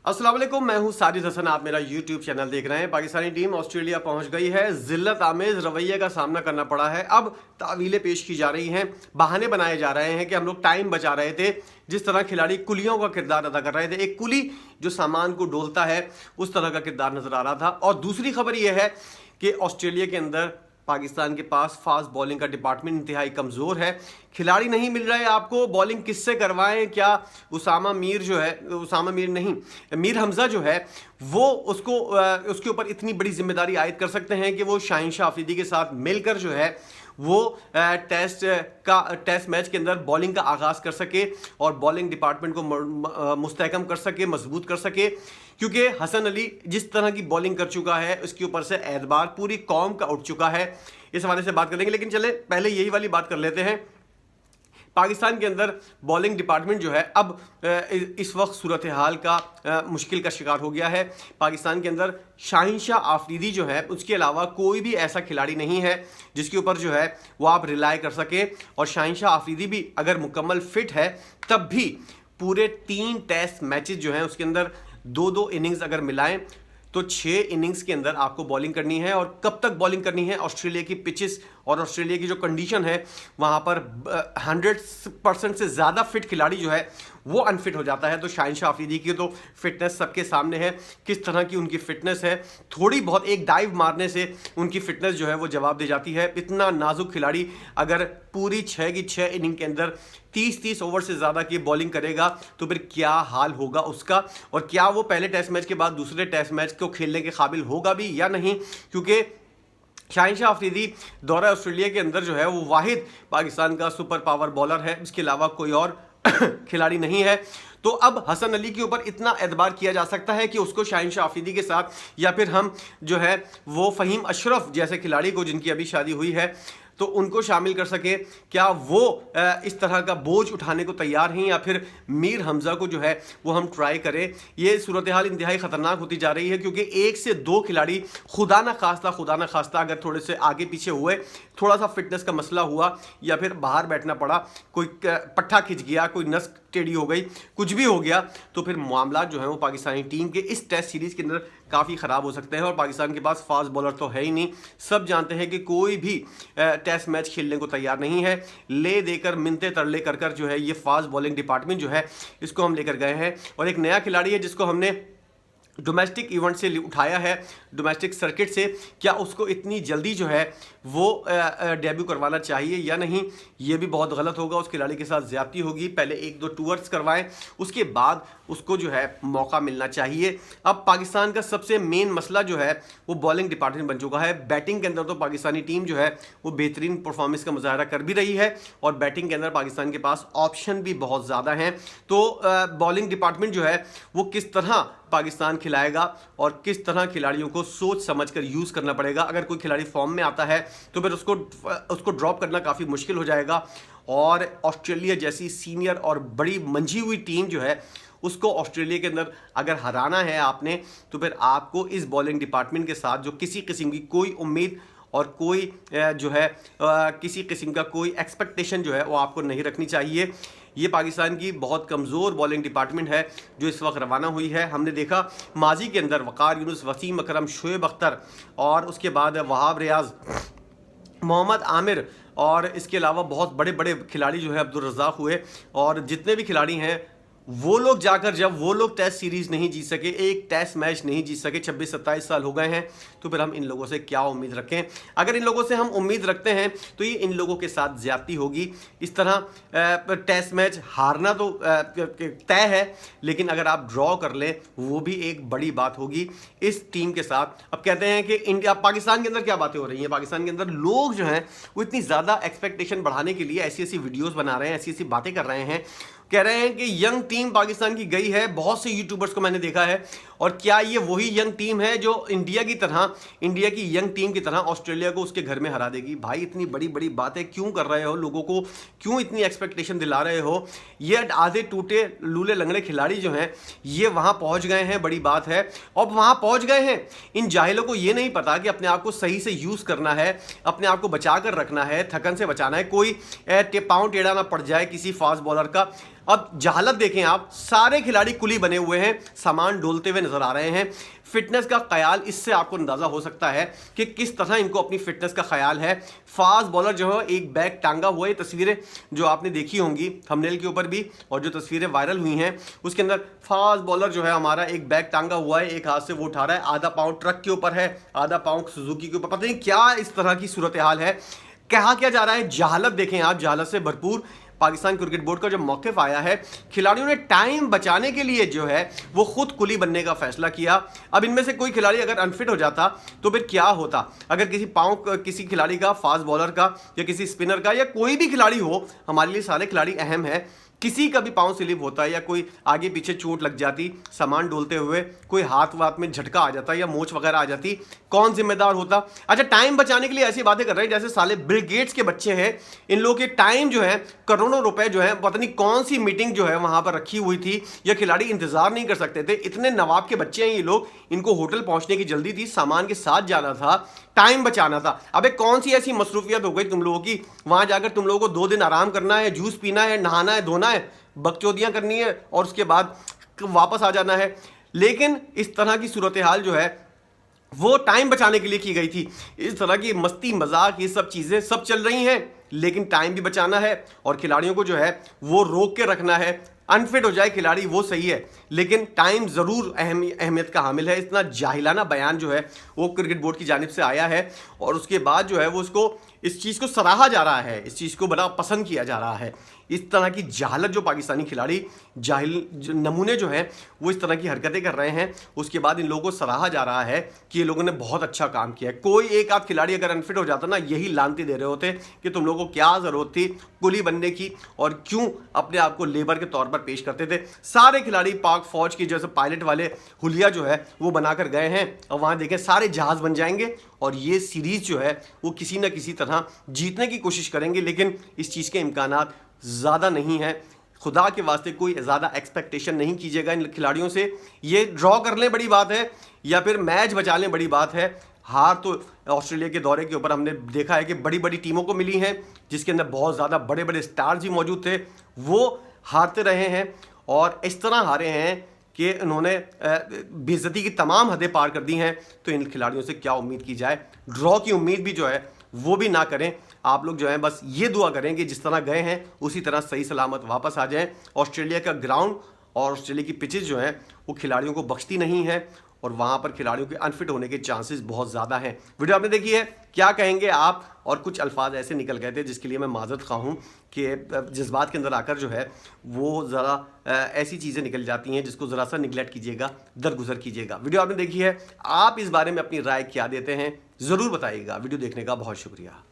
अस्सलाम वालेकुम, मैं हूं साजिद हसन। आप मेरा यूट्यूब चैनल देख रहे हैं। पाकिस्तानी टीम ऑस्ट्रेलिया पहुंच गई है। जिल्लत आमेज रवैये का सामना करना पड़ा है। अब तावीलें पेश की जा रही हैं, बहाने बनाए जा रहे हैं कि हम लोग टाइम बचा रहे थे। जिस तरह खिलाड़ी कुलियों का किरदार अदा कर रहे थे, एक कुली जो सामान को डोलता है उस तरह का किरदार नजर आ रहा था। और दूसरी खबर यह है कि ऑस्ट्रेलिया के अंदर पाकिस्तान के पास फास्ट बॉलिंग का डिपार्टमेंट इंतहाई कमज़ोर है। खिलाड़ी नहीं मिल रहे आपको, बॉलिंग किससे करवाएं? क्या उसामा मीर जो है, उसामा मीर नहीं, मीर हमज़ा जो है वो उसके ऊपर इतनी बड़ी जिम्मेदारी आयद कर सकते हैं कि वो शाहीन शाह अफरीदी के साथ मिलकर जो है वो टेस्ट मैच के अंदर बॉलिंग का आगाज़ कर सके और बॉलिंग डिपार्टमेंट को मुस्तहकम कर सके, मजबूत कर सके। क्योंकि हसन अली जिस तरह की बॉलिंग कर चुका है उसके ऊपर से एतबार पूरी कौम का उठ चुका है। इस हवाले से बात करेंगे, लेकिन चले पहले यही वाली बात कर लेते हैं। पाकिस्तान के अंदर बॉलिंग डिपार्टमेंट जो है अब इस वक्त सूरत हाल का मुश्किल का शिकार हो गया है। पाकिस्तान के अंदर शाहीन शाह आफरीदी जो है उसके अलावा कोई भी ऐसा खिलाड़ी नहीं है जिसके ऊपर जो है वो आप रिलाई कर सके। और शाहीन शाह आफरीदी भी अगर मुकम्मल फिट है तब भी पूरे 3 टेस्ट मैचेस जो हैं उसके अंदर 2-2 इनिंग्स अगर मिलाएं तो 6 इनिंग्स के अंदर आपको बॉलिंग करनी है। और कब तक बॉलिंग करनी है? ऑस्ट्रेलिया की पिचेस और ऑस्ट्रेलिया की जो कंडीशन है वहाँ पर 100% से ज़्यादा फिट खिलाड़ी जो है वो अनफिट हो जाता है। तो शाहीन शाह अफरीदी की तो फिटनेस सबके सामने है, किस तरह की उनकी फिटनेस है। थोड़ी बहुत एक डाइव मारने से उनकी फिटनेस जो है वो जवाब दे जाती है। इतना नाजुक खिलाड़ी अगर पूरी 6 की 6 इनिंग के अंदर 30 ओवर से ज़्यादा की बॉलिंग करेगा तो फिर क्या हाल होगा उसका, और क्या वो पहले टेस्ट मैच के बाद दूसरे टेस्ट मैच को खेलने के काबिल होगा भी या नहीं। क्योंकि शाहीन शाह अफरीदी दौरा ऑस्ट्रेलिया के अंदर जो है वो वाहिद पाकिस्तान का सुपर पावर बॉलर है, इसके अलावा कोई और खिलाड़ी नहीं है। तो अब हसन अली के ऊपर इतना एतबार किया जा सकता है कि उसको शाहीन शाह अफरीदी के साथ, या फिर हम जो है वो फ़हीम अशरफ जैसे खिलाड़ी को जिनकी अभी शादी हुई है तो उनको शामिल कर सके। क्या वो इस तरह का बोझ उठाने को तैयार हैं, या फिर मीर हमज़ा को जो है वो हम ट्राई करें? ये सूरत हाल इंतहाई ख़तरनाक होती जा रही है क्योंकि 1 से 2 खिलाड़ी खुदा ना खास्ता अगर थोड़े से आगे पीछे हुए, थोड़ा सा फिटनेस का मसला हुआ या फिर बाहर बैठना पड़ा, कोई पट्ठा खिंच गया, कोई नस टेढ़ी हो गई, कुछ भी हो गया, तो फिर मामला जो है वो पाकिस्तानी टीम के इस टेस्ट सीरीज़ के अंदर काफ़ी ख़राब हो सकते हैं। और पाकिस्तान के पास फास्ट बॉलर तो है ही नहीं। सब जानते हैं कि कोई भी टेस्ट मैच खेलने को तैयार नहीं है। ले देकर मिनते तरले कर कर जो है ये फास्ट बॉलिंग डिपार्टमेंट जो है इसको हम लेकर गए हैं। और एक नया खिलाड़ी है जिसको हमने डोमेस्टिक इवेंट से उठाया है, डोमेस्टिक सर्किट से। क्या उसको इतनी जल्दी जो है वो डेब्यू करवाना चाहिए या नहीं? ये भी बहुत गलत होगा, उस खिलाड़ी के साथ ज़्यादती होगी। पहले 1-2 टूर्स करवाएं, उसके बाद उसको जो है मौका मिलना चाहिए। अब पाकिस्तान का सबसे मेन मसला जो है वो बॉलिंग डिपार्टमेंट बन चुका है। बैटिंग के अंदर तो पाकिस्तानी टीम जो है वो बेहतरीन परफॉर्मेंस का मुजाहरा कर भी रही है और बैटिंग के अंदर पाकिस्तान के पास ऑप्शन भी बहुत ज़्यादा हैं। तो बॉलिंग डिपार्टमेंट जो है वो किस तरह पाकिस्तान खिलाएगा और किस तरह खिलाड़ियों को सोच समझकर यूज़ करना पड़ेगा। अगर कोई खिलाड़ी फॉर्म में आता है तो फिर उसको ड्रॉप करना काफ़ी मुश्किल हो जाएगा। और ऑस्ट्रेलिया जैसी सीनियर और बड़ी मंझी हुई टीम जो है उसको ऑस्ट्रेलिया के अंदर अगर हराना है आपने, तो फिर आपको इस बॉलिंग डिपार्टमेंट के साथ जो किसी किस्म की कोई उम्मीद और कोई जो है किसी किस्म का कोई एक्सपेक्टेशन जो है वो आपको नहीं रखनी चाहिए। ये पाकिस्तान की बहुत कमज़ोर बॉलिंग डिपार्टमेंट है जो इस वक्त रवाना हुई है। हमने देखा माजी के अंदर वक़ार यूनुस, वसीम अकरम, शोएब अख्तर और उसके बाद वहाब रियाज, मोहम्मद आमिर और इसके अलावा बहुत बड़े बड़े खिलाड़ी जो है अब्दुल रज़ाक हुए। और जितने भी खिलाड़ी हैं वो लोग जाकर जब वो लोग टेस्ट सीरीज़ नहीं जीत सके, एक टेस्ट मैच नहीं जीत सके, 26-27 साल हो गए हैं, तो फिर हम इन लोगों से क्या उम्मीद रखें? अगर इन लोगों से हम उम्मीद रखते हैं तो ये इन लोगों के साथ ज़्यादती होगी। इस तरह टेस्ट मैच हारना तो तय है, लेकिन अगर आप ड्रॉ कर लें वो भी एक बड़ी बात होगी इस टीम के साथ। अब कहते हैं कि इंडिया पाकिस्तान के अंदर क्या बातें हो रही हैं, पाकिस्तान के अंदर लोग जो हैं वो इतनी ज़्यादा एक्सपेक्टेशन बढ़ाने के लिए ऐसी ऐसी वीडियोज़ बना रहे हैं, ऐसी ऐसी बातें कर रहे हैं, कह रहे हैं कि यंग टीम पाकिस्तान की गई है। बहुत से यूट्यूबर्स को मैंने देखा है और क्या ये वही यंग टीम है जो इंडिया की यंग टीम की तरह ऑस्ट्रेलिया को उसके घर में हरा देगी? भाई इतनी बड़ी बड़ी बातें क्यों कर रहे हो, लोगों को क्यों इतनी एक्सपेक्टेशन दिला रहे हो? ये आधे टूटे लूले लंगड़े खिलाड़ी जो हैं ये वहां पहुंच गए हैं, बड़ी बात है। अब वहां पहुंच गए हैं, इन जाहिलों को ये नहीं पता कि अपने आप को सही से यूज करना है, अपने आप को बचा कर रखना है, थकन से बचाना है, कोई पांव टेढ़ा ना पड़ जाए किसी फास्ट बॉलर का। अब जहालत देखें आप, सारे खिलाड़ी कुली बने हुए हैं, सामान डोलते हुए नजर आ रहे हैं। फिटनेस का ख्याल, इससे आपको अंदाजा हो सकता है कि किस तरह इनको अपनी फिटनेस का ख्याल है। फास्ट बॉलर जो है एक बैग टांगा हुआ है, तस्वीरें जो आपने देखी होंगी थंबनेल के ऊपर भी और जो तस्वीरें वायरल हुई हैं उसके अंदर फास्ट बॉलर जो है हमारा एक बैग टांगा हुआ है, एक हाथ से वो उठा रहा है, आधा पाँव ट्रक के ऊपर है, आधा पाँव सुजुकी के ऊपर, पता नहीं क्या इस तरह की सूरत हाल है। कहा क्या जा रहा है, जहालत देखें आप, जहालत से भरपूर पाकिस्तान क्रिकेट बोर्ड का जो मौक़िफ़ आया है, खिलाड़ियों ने टाइम बचाने के लिए जो है वो खुद कुली बनने का फैसला किया। अब इनमें से कोई खिलाड़ी अगर अनफिट हो जाता तो फिर क्या होता? अगर किसी खिलाड़ी का, फास्ट बॉलर का या किसी स्पिनर का या कोई भी खिलाड़ी हो, हमारे लिए सारे खिलाड़ी अहम है, किसी का भी पाँव स्लिप होता या कोई आगे पीछे चोट लग जाती सामान डोलते हुए, कोई हाथ वाथ में झटका आ जाता या मोच वगैरह आ जाती, कौन जिम्मेदार होता? अच्छा, टाइम बचाने के लिए ऐसी बातें कर रहे हैं जैसे साले बिल गेट्स के बच्चे हैं। इन लोगों के टाइम जो है, करोड़ों रुपए जो है, पता नहीं कौन सी मीटिंग जो है वहां पर रखी हुई थी, या खिलाड़ी इंतजार नहीं कर सकते थे। इतने नवाब के बच्चे हैं ये लोग, इनको होटल पहुंचने की जल्दी थी, सामान के साथ जाना था, टाइम बचाना था। अबे कौन सी ऐसी मसरूफियत हो गई तुम लोगों की, वहां जाकर तुम लोगों को 2 दिन आराम करना है, जूस पीना है, नहाना है, धोना है, बकचोदियां करनी है और उसके बाद वापस आ जाना है। लेकिन इस तरह की सूरत हाल जो है वो टाइम बचाने के लिए की गई थी। इस तरह की मस्ती मजाक ये सब चीज़ें सब चल रही हैं, लेकिन टाइम भी बचाना है और खिलाड़ियों को जो है वो रोक के रखना है। अनफिट हो जाए खिलाड़ी वो सही है, लेकिन टाइम ज़रूर अहमियत का हामिल है। इतना जाहिलाना बयान जो है वो क्रिकेट बोर्ड की जानिब से आया है और उसके बाद जो है वो इस चीज़ को सराहा जा रहा है, इस चीज़ को बड़ा पसंद किया जा रहा है। इस तरह की जहालत जो पाकिस्तानी खिलाड़ी जो नमूने जो हैं वो इस तरह की हरकतें कर रहे हैं, उसके बाद इन लोगों को सराहा जा रहा है कि ये लोगों ने बहुत अच्छा काम किया है। कोई एक आध खिलाड़ी अगर अनफिट हो जाता ना, यही लानती दे रहे होते कि तुम लोगों को क्या ज़रूरत थी कुली बनने की और क्यों अपने आप को लेबर के तौर पर पेश करते थे। सारे खिलाड़ी पाक फौज की जैसे पायलट वाले हुलिया जो है वो बनाकर गए हैं और वहाँ देखें सारे जहाज़ बन जाएंगे और ये सीरीज़ जो है वो किसी न किसी तरह जीतने की कोशिश करेंगे, लेकिन इस चीज़ के इम्कानात ज़्यादा नहीं है। खुदा के वास्ते कोई ज़्यादा एक्सपेक्टेशन नहीं कीजिएगा इन खिलाड़ियों से। ये ड्रॉ कर लें बड़ी बात है या फिर मैच बचा लें बड़ी बात है। हार तो ऑस्ट्रेलिया के दौरे के ऊपर हमने देखा है कि बड़ी बड़ी टीमों को मिली हैं जिसके अंदर बहुत ज़्यादा बड़े बड़े स्टार्स भी मौजूद थे, वो हारते रहे हैं और इस तरह हारे हैं कि उन्होंने बेइज्जती की तमाम हदें पार कर दी हैं। तो इन खिलाड़ियों से क्या उम्मीद की जाए? ड्रॉ की उम्मीद भी जो है वो भी ना करें। आप लोग जो हैं बस ये दुआ करें कि जिस तरह गए हैं उसी तरह सही सलामत वापस आ जाएं। ऑस्ट्रेलिया का ग्राउंड और ऑस्ट्रेलिया की पिचेस जो हैं वो खिलाड़ियों को बख्शती नहीं है और वहाँ पर खिलाड़ियों के अनफिट होने के चांसेस बहुत ज़्यादा हैं। वीडियो आपने देखी है, क्या कहेंगे आप? और कुछ अल्फाज ऐसे निकल गए थे जिसके लिए मैं माजरत खा हूँ कि जज्बात के अंदर आकर जो है वो ज़रा ऐसी चीज़ें निकल जाती हैं जिसको ज़रा सा निगलेक्ट कीजिएगा, दरगुजर कीजिएगा। वीडियो आपने देखी है, आप इस बारे में अपनी राय क्या देते हैं ज़रूर बताइएगा। वीडियो देखने का बहुत शुक्रिया।